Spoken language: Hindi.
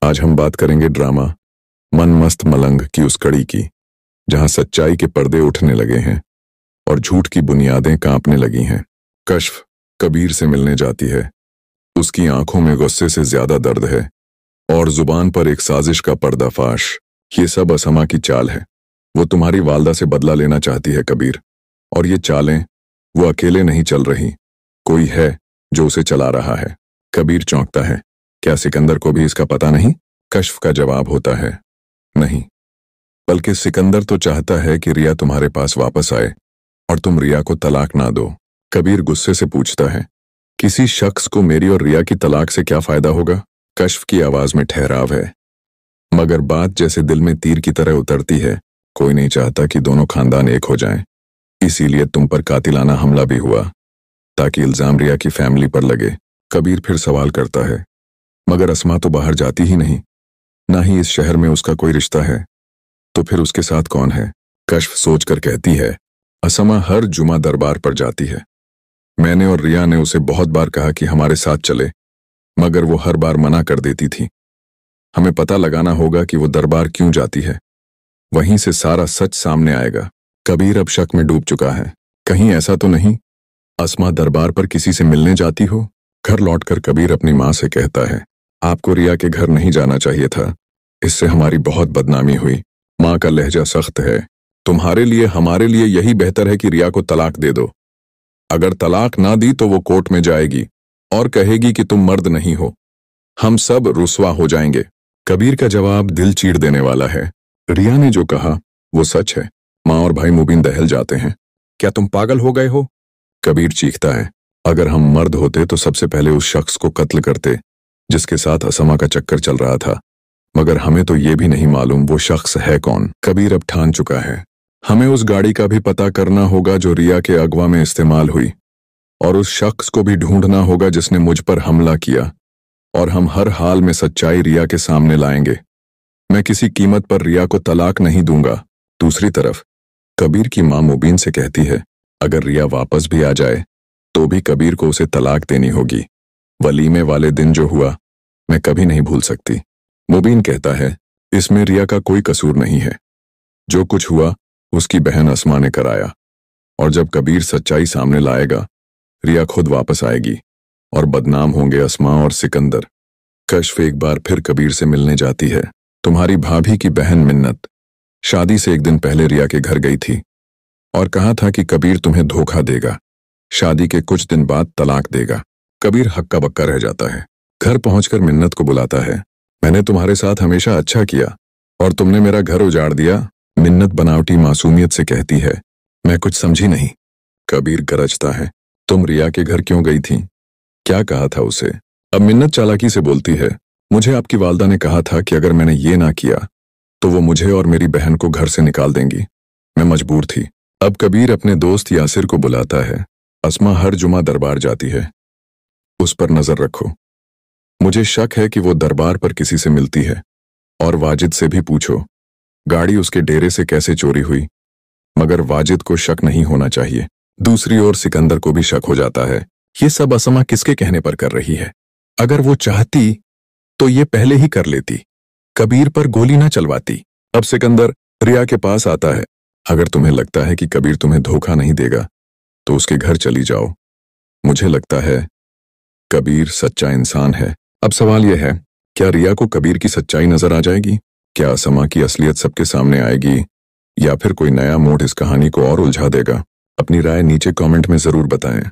आज हम बात करेंगे ड्रामा मन मस्त मलंग की उस कड़ी की, जहां सच्चाई के पर्दे उठने लगे हैं और झूठ की बुनियादें कांपने लगी हैं। कश्फ कबीर से मिलने जाती है। उसकी आंखों में गुस्से से ज्यादा दर्द है और जुबान पर एक साजिश का पर्दाफाश। ये सब असमा की चाल है। वो तुम्हारी वालदा से बदला लेना चाहती है कबीर, और ये चालें वो अकेले नहीं चल रही, कोई है जो उसे चला रहा है। कबीर चौंकता है। क्या सिकंदर को भी इसका पता नहीं? कश्फ का जवाब होता है, नहीं, बल्कि सिकंदर तो चाहता है कि रिया तुम्हारे पास वापस आए और तुम रिया को तलाक ना दो। कबीर गुस्से से पूछता है, किसी शख्स को मेरी और रिया की तलाक से क्या फायदा होगा? कश्फ की आवाज में ठहराव है, मगर बात जैसे दिल में तीर की तरह उतरती है। कोई नहीं चाहता कि दोनों खानदान एक हो जाएं, इसीलिए तुम पर कातिलाना हमला भी हुआ ताकि इल्जाम रिया की फैमिली पर लगे। कबीर फिर सवाल करता है, मगर असमा तो बाहर जाती ही नहीं, ना ही इस शहर में उसका कोई रिश्ता है, तो फिर उसके साथ कौन है? कश्फ सोचकर कहती है, असमा हर जुमा दरबार पर जाती है। मैंने और रिया ने उसे बहुत बार कहा कि हमारे साथ चले, मगर वो हर बार मना कर देती थी। हमें पता लगाना होगा कि वो दरबार क्यों जाती है, वहीं से सारा सच सामने आएगा। कबीर अब शक में डूब चुका है। कहीं ऐसा तो नहीं असमा दरबार पर किसी से मिलने जाती हो? घर लौटकर कबीर अपनी माँ से कहता है, आपको रिया के घर नहीं जाना चाहिए था, इससे हमारी बहुत बदनामी हुई। माँ का लहजा सख्त है। तुम्हारे लिए हमारे लिए यही बेहतर है कि रिया को तलाक दे दो। अगर तलाक ना दी तो वो कोर्ट में जाएगी और कहेगी कि तुम मर्द नहीं हो। हम सब रुस्वा हो जाएंगे। कबीर का जवाब दिल चीर देने वाला है। रिया ने जो कहा वो सच है। माँ और भाई मुबीन दहल जाते हैं। क्या तुम पागल हो गए हो? कबीर चीखता है, अगर हम मर्द होते तो सबसे पहले उस शख्स को कत्ल करते जिसके साथ असमा का चक्कर चल रहा था, मगर हमें तो ये भी नहीं मालूम वो शख्स है कौन। कबीर अब ठान चुका है, हमें उस गाड़ी का भी पता करना होगा जो रिया के अगवा में इस्तेमाल हुई, और उस शख्स को भी ढूंढना होगा जिसने मुझ पर हमला किया, और हम हर हाल में सच्चाई रिया के सामने लाएंगे। मैं किसी कीमत पर रिया को तलाक नहीं दूंगा। दूसरी तरफ कबीर की माँ मुबीन से कहती है, अगर रिया वापस भी आ जाए तो भी कबीर को उसे तलाक देनी होगी। वलीमे वाले दिन जो हुआ मैं कभी नहीं भूल सकती। मुबीन कहता है, इसमें रिया का कोई कसूर नहीं है। जो कुछ हुआ उसकी बहन असमा ने कराया, और जब कबीर सच्चाई सामने लाएगा रिया खुद वापस आएगी और बदनाम होंगे असमा और सिकंदर। कश्फ एक बार फिर कबीर से मिलने जाती है। तुम्हारी भाभी की बहन मिन्नत शादी से एक दिन पहले रिया के घर गई थी और कहा था कि कबीर तुम्हें धोखा देगा, शादी के कुछ दिन बाद तलाक देगा। कबीर हक्का बक्का रह जाता है। घर पहुंचकर मिन्नत को बुलाता है, मैंने तुम्हारे साथ हमेशा अच्छा किया और तुमने मेरा घर उजाड़ दिया। मिन्नत बनावटी मासूमियत से कहती है, मैं कुछ समझी नहीं। कबीर गरजता है, तुम रिया के घर क्यों गई थी? क्या कहा था उसे? अब मिन्नत चालाकी से बोलती है, मुझे आपकी वालदा ने कहा था कि अगर मैंने ये ना किया तो वो मुझे और मेरी बहन को घर से निकाल देंगी। मैं मजबूर थी। अब कबीर अपने दोस्त यासिर को बुलाता है। असमा हर जुमा दरबार जाती है, उस पर नजर रखो। मुझे शक है कि वो दरबार पर किसी से मिलती है, और वाजिद से भी पूछो गाड़ी उसके डेरे से कैसे चोरी हुई, मगर वाजिद को शक नहीं होना चाहिए। दूसरी ओर सिकंदर को भी शक हो जाता है। ये सब असमा किसके कहने पर कर रही है? अगर वो चाहती तो ये पहले ही कर लेती, कबीर पर गोली ना चलवाती। अब सिकंदर रिया के पास आता है, अगर तुम्हें लगता है कि कबीर तुम्हें धोखा नहीं देगा तो उसके घर चली जाओ। मुझे लगता है कबीर सच्चा इंसान है। अब सवाल यह है, क्या रिया को कबीर की सच्चाई नजर आ जाएगी? क्या असमा की असलियत सबके सामने आएगी, या फिर कोई नया मोड़ इस कहानी को और उलझा देगा? अपनी राय नीचे कमेंट में जरूर बताएं।